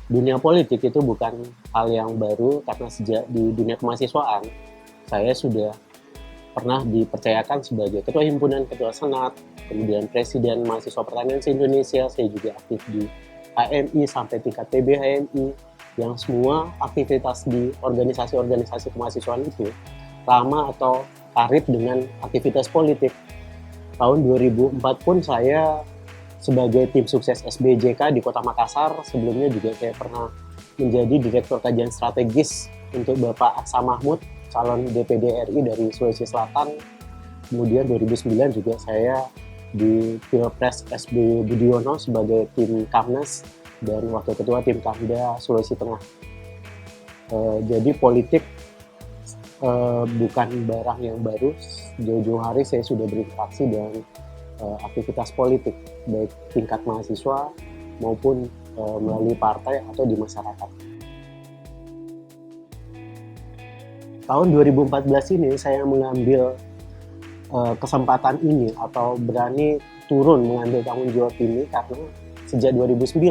Dunia politik itu bukan hal yang baru karena sejak di dunia kemahasiswaan saya sudah pernah dipercayakan sebagai ketua himpunan, ketua senat, kemudian presiden mahasiswa pertanian se-Indonesia. Saya juga aktif di HMI sampai tingkat PB HMI, yang semua aktivitas di organisasi-organisasi kemahasiswaan itu lama atau karib dengan aktivitas politik. Tahun 2004 pun saya sebagai tim sukses SBJK di Kota Makassar. Sebelumnya juga saya pernah menjadi Direktur Kajian Strategis untuk Bapak Aksa Mahmud, calon DPD RI dari Sulawesi Selatan. Kemudian 2009 juga saya di Pilpres SB Budiono sebagai tim Kamnas dan Wakil Ketua tim Kamda Sulawesi Tengah. Jadi politik bukan barang yang baru. Jauh-jauh hari saya sudah berinteraksi dengan aktivitas politik, baik tingkat mahasiswa maupun melalui partai atau di masyarakat. Tahun 2014 ini saya mengambil kesempatan ini atau berani turun mengambil tanggung jawab ini karena sejak 2009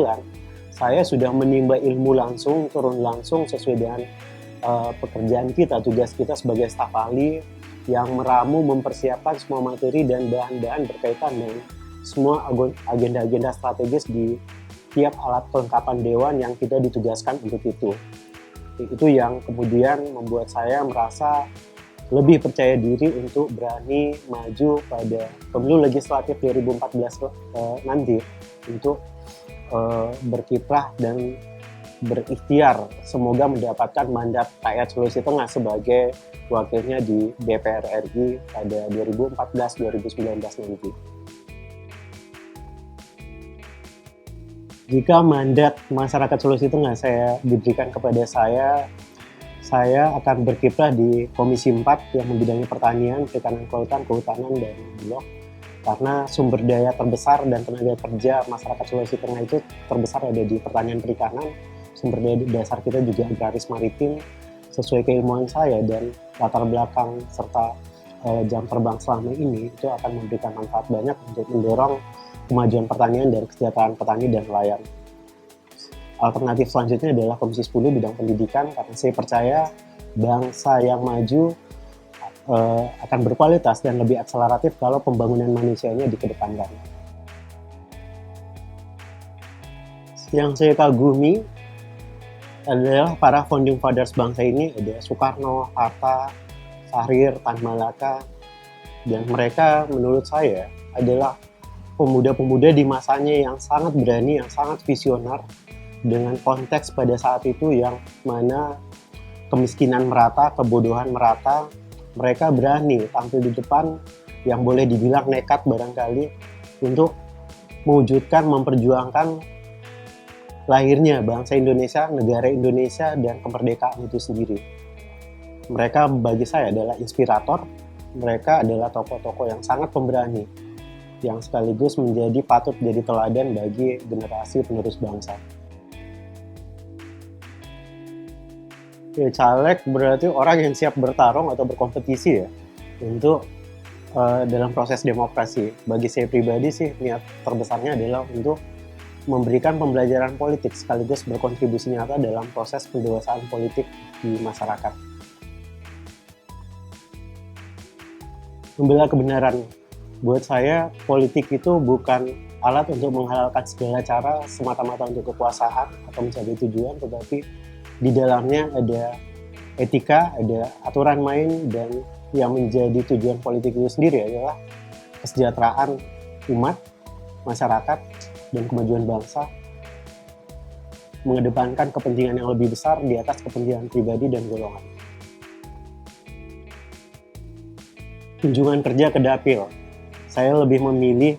saya sudah menimba ilmu langsung, turun langsung sesuai dengan pekerjaan kita, tugas kita sebagai staf ahli yang meramu mempersiapkan semua materi dan bahan-bahan berkaitan dengan semua agenda-agenda strategis di tiap alat kelengkapan dewan yang kita ditugaskan untuk itu. Itu yang kemudian membuat saya merasa lebih percaya diri untuk berani maju pada pemilu legislatif 2014 nanti untuk berkiprah dan berikhtiar semoga mendapatkan mandat rakyat Sulawesi Tengah sebagai wakilnya di DPR RI pada 2014-2019 nanti. Jika mandat masyarakat Sulawesi Tengah saya diberikan kepada saya akan berkiprah di Komisi 4 yang membidangi pertanian, perikanan kelautan, kehutanan, dan bulog. Karena sumber daya terbesar dan tenaga kerja masyarakat Sulawesi Tengah itu terbesar ada di pertanian perikanan. Sumber daya dasar kita juga agraris maritim. Sesuai keilmuan saya dan latar belakang serta jam terbang selama ini, itu akan memberikan manfaat banyak untuk mendorong kemajuan pertanian dan kesejahteraan petani dan nelayan. Alternatif selanjutnya adalah Komisi 10 bidang pendidikan, karena saya percaya bangsa yang maju akan berkualitas dan lebih akseleratif kalau pembangunan manusianya dikedepankan. Yang saya kagumi adalah para founding fathers bangsa ini, ada Soekarno, Hatta, Syahrir, Tan Malaka, dan mereka menurut saya adalah pemuda-pemuda di masanya yang sangat berani, yang sangat visioner dengan konteks pada saat itu yang mana kemiskinan merata, kebodohan merata. Mereka berani tampil di depan yang boleh dibilang nekat barangkali untuk mewujudkan, memperjuangkan lahirnya bangsa Indonesia, negara Indonesia, dan kemerdekaan itu sendiri. Mereka bagi saya adalah inspirator, mereka adalah tokoh-tokoh yang sangat pemberani, yang sekaligus menjadi patut jadi teladan bagi generasi penerus bangsa. Caleg berarti orang yang siap bertarung atau berkompetisi ya untuk dalam proses demokrasi. Bagi saya pribadi sih niat terbesarnya adalah untuk memberikan pembelajaran politik sekaligus berkontribusi nyata dalam proses pendewasaan politik di masyarakat. Membela kebenaran. Buat saya politik itu bukan alat untuk menghalalkan segala cara semata-mata untuk kekuasaan atau mencapai tujuan, tetapi di dalamnya ada etika, ada aturan main, dan yang menjadi tujuan politik itu sendiri adalah kesejahteraan umat, masyarakat, dan kemajuan bangsa, mengedepankan kepentingan yang lebih besar di atas kepentingan pribadi dan golongan. Kunjungan kerja ke dapil, saya lebih memilih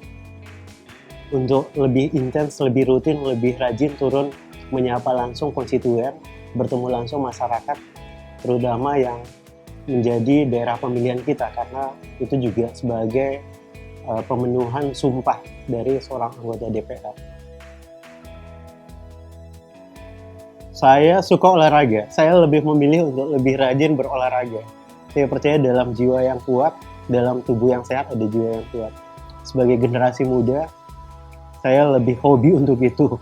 untuk lebih intens, lebih rutin, lebih rajin turun menyapa langsung konstituen, bertemu langsung masyarakat, terutama yang menjadi daerah pemilihan kita, karena itu juga sebagai pemenuhan sumpah dari seorang anggota DPR. Saya suka olahraga, saya lebih memilih untuk lebih rajin berolahraga. Saya percaya dalam jiwa yang kuat, dalam tubuh yang sehat ada jiwa yang kuat. Sebagai generasi muda, saya lebih hobi untuk itu.